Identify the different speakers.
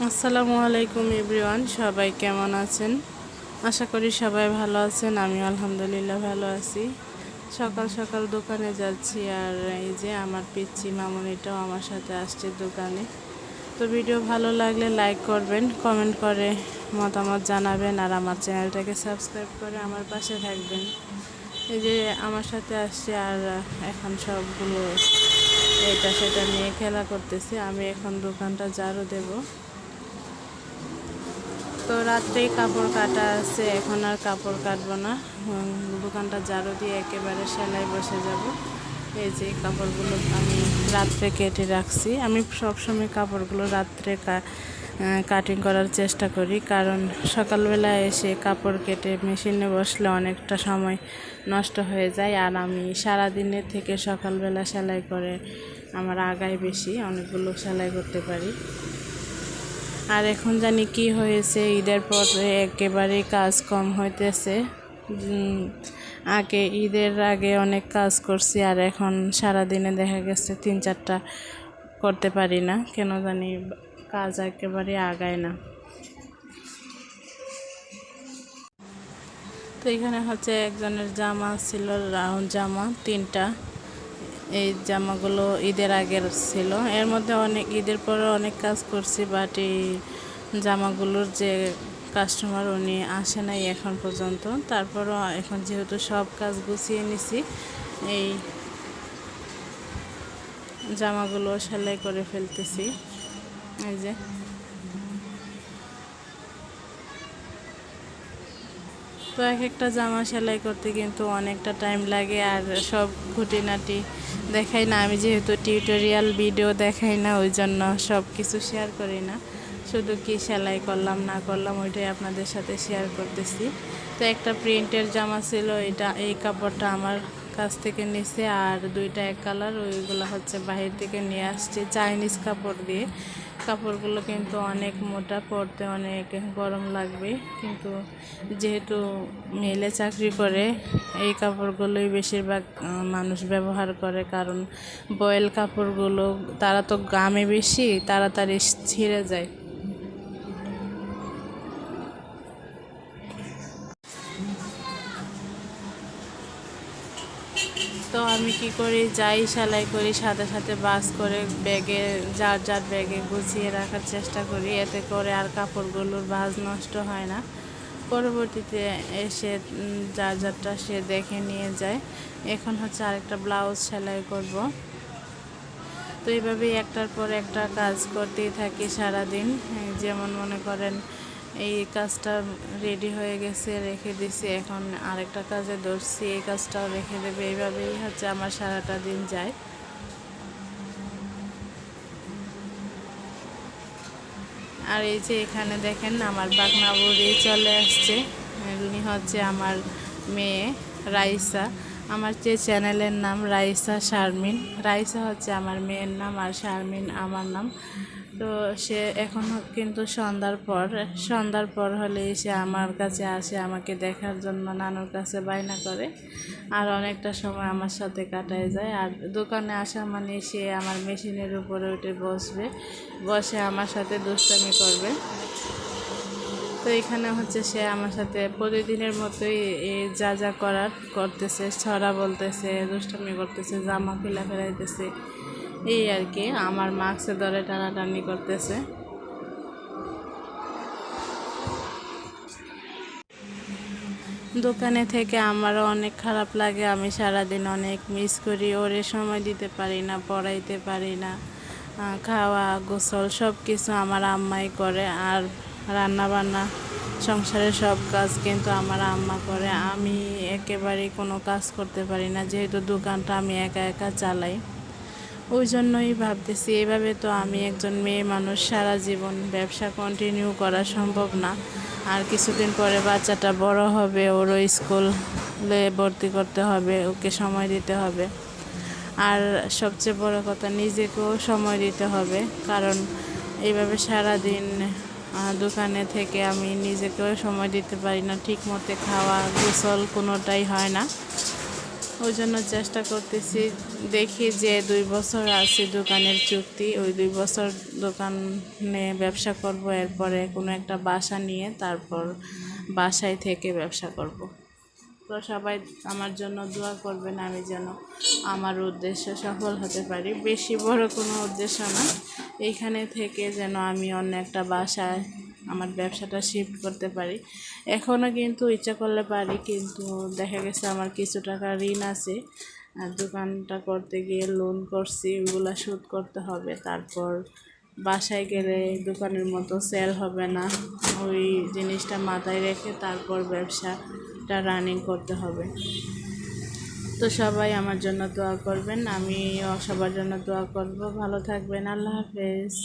Speaker 1: আসসালামু আলাইকুম এভরিওয়ান, সবাই কেমন আছেন? আশা করি সবাই ভালো আছেন। আমি আলহামদুলিল্লাহ ভালো আছি। সকাল সকাল দোকানে যাচ্ছি, আর এই যে আমার পিচ্চি মামুনিটাও আমার সাথে আসছে দোকানে। তো ভিডিও ভালো লাগলে লাইক করবেন, কমেন্ট করে মতামত জানাবেন, আর আমার চ্যানেলটাকে সাবস্ক্রাইব করে আমার পাশে থাকবেন। এই যে আমার সাথে আসছে, আর এখন সবগুলো এটা সেটা নিয়ে খেলা করতেছে। আমি এখন দোকানটা ঝাড়ু দেব। তো রাত্রেই কাপড় কাটা আছে, এখন আর কাপড় কাটবো না। দোকানটা ঝাড়ু দিয়ে একেবারে সেলাই বসে যাব। এই যে কাপড়গুলো আমি রাত্রে কেটে রাখছি। আমি সবসময় কাপড়গুলো রাত্রে কাটিং করার চেষ্টা করি, কারণ সকালবেলা এসে কাপড় কেটে মেশিনে বসলে অনেকটা সময় নষ্ট হয়ে যায়। আর আমি সারাদিনের থেকে সকালবেলা সেলাই করে আমার আগায় বেশি, অনেকগুলো সেলাই করতে পারি। আর এখন জানি কি হয়েছে, ঈদের পরে একেবারেই কাজ কম হইতেছে। ঈদের আগে অনেক কাজ করছি, আর এখন সারাদিনে দেখা গেছে 3-4টা করতে পারি না, কেন জানি কাজ একেবারে আগায় না। তো এখানে হচ্ছে একজনের জামা ছিল, রাউন্ড জামা 3টা। এই জামাগুলো ঈদের আগের ছিল। এর মধ্যে ঈদের পরে অনেক কাজ করছি, বাট এই জামাগুলোর যে কাস্টমার উনি আসে নাই এখন পর্যন্ত। তারপরও এখন যেহেতু সব কাজ গুছিয়ে নিছি, এই জামাগুলো সেলাই করে ফেলতেছি। এই যে তো এক একটা জামা সেলাই করতে কিন্তু অনেকটা টাইম লাগে, আর সব খুঁটিনাটি দেখাই না। আমি যেহেতু টিউটোরিয়াল ভিডিও দেখাই না, ওই জন্য সব কিছু শেয়ার করি না। শুধু কি সেলাই করলাম না করলাম ওইটাই আপনাদের সাথে শেয়ার করতেছি। তো একটা প্রিন্টের জামা ছিল, এই কাপড়টা আমার কাছ থেকে নিছে, আর 2টা এক কালার, ওইগুলো হচ্ছে বাহির থেকে নিয়ে আসছে চাইনিজ কাপড় দিয়ে। কাপড়গুলো কিন্তু অনেক মোটা, পরতে অনেক গরম লাগবে, কিন্তু যেহেতু মেলে চাকরি করে এই কাপড়গুলোই বেশিরভাগ মানুষ ব্যবহার করে, কারণ বয়েল কাপড়গুলো তারা তো গামে বেশি, তাড়াতাড়ি ছিঁড়ে যায়। তো আমি কি করি, যাই সেলাই করি সাথে সাথে বাস করে ব্যাগে, যার যার ব্যাগে গুছিয়ে রাখার চেষ্টা করি, এতে করে আর কাপড়গুলোর ভাঁজ নষ্ট হয় না। পরবর্তীতে এসে যার যারটা সে দেখে নিয়ে যায়। এখন হচ্ছে আরেকটা ব্লাউজ সেলাই করব। তো এইভাবেই একটার পর একটা কাজ করতেই থাকি সারাদিন। যেমন মনে করেন এই কাজটা রেডি হয়ে গেছে, রেখে দিছি, এখন আরেকটা কাজে ধরছি, এই কাজটাও রেখে দেবে। এইভাবেই হচ্ছে আমার সারাটা দিন যায়। আর এই যে এখানে দেখেন আমার বাগনা বুড়ি চলে আসছে। উনি হচ্ছে আমার মেয়ে রাইসা। আমার যে চ্যানেলের নাম রাইসা শারমিন। রাইসা হচ্ছে আমার মেয়ের নাম, আর শারমিন আমার নাম। তো সে এখন কিন্তু সন্ধ্যার পর হলেই সে আমার কাছে আসে, আমাকে দেখার জন্য নানুর কাছে বায়না করে, আর অনেকটা সময় আমার সাথে কাটায় যায়। আর দোকানে আসা মানে সে আমার মেশিনের উপরে উঠে বসে আমার সাথে দুষ্টামি করবে। তো এখানে হচ্ছে সে আমার সাথে প্রতিদিনের মতোই যা যা করতেছে, ছড়া বলতেছে, দুষ্টামি করতেছে, জামা খুলে ফেলাইতেছে, এই আর কি। আমার মাস্কে ধরে টানাটানি করতেছে। দোকানে থেকে আমারও অনেক খারাপ লাগে। আমি সারাদিন অনেক মিস করি, ওরে সময় দিতে পারি না, পড়াইতে পারি না। খাওয়া গোসল সব কিছু আমার আম্মাই করে, আর রান্না বান্না সংসারের সব কাজ কিন্তু আমার আম্মা করে। আমি একেবারেই কোনো কাজ করতে পারি না, যেহেতু দোকানটা আমি একা একা চালাই। ওই জন্যই ভাবতেছি, এভাবে তো আমি একজন মেয়ে মানুষ সারা জীবন ব্যবসা কন্টিনিউ করা সম্ভব না। আর কিছুদিন পরে বাচ্চাটা বড় হবে, ওরও স্কুলে ভর্তি করতে হবে, ওকে সময় দিতে হবে। আর সবচেয়ে বড় কথা, নিজেকেও সময় দিতে হবে, কারণ এইভাবে সারাদিন দোকানে থেকে আমি নিজেকেও সময় দিতে পারি না। ঠিক মতো খাওয়া গোসল কোনোটাই হয় না। ওই জন্য চেষ্টা করতেছি, দেখি যে 2 বছর আছে দোকানের চুক্তি, ওই 2 বছর দোকানে ব্যবসা করব, এরপরে কোনো একটা বাসা নিয়ে তারপর বাসায় থেকে ব্যবসা করব। তো সবাই আমার জন্য দোয়া করবেন, আমি যেন আমার উদ্দেশ্য সফল হতে পারি। বেশি বড় কোনো উদ্দেশ্য না, এইখানে থেকে যেন আমি অন্য একটা বাসায় আমার ব্যবসাটা শিফট করতে পারি। এখনও কিন্তু ইচ্ছা করলে পারি, কিন্তু দেখা গেছে আমার কিছু টাকা ঋণ আছে, আর দোকানটা করতে গিয়ে লোন করছি, ওগুলো শোধ করতে হবে। তারপর বাসায় গেলে দোকানের মতো সেল হবে না, ওই জিনিসটা মাথায় রেখে তারপর ব্যবসাটা রানিং করতে হবে। তো সবাই আমার জন্য দোয়া করবেন, আমিও সবার জন্য দোয়া করব। ভালো থাকবেন, আল্লাহ হাফেজ।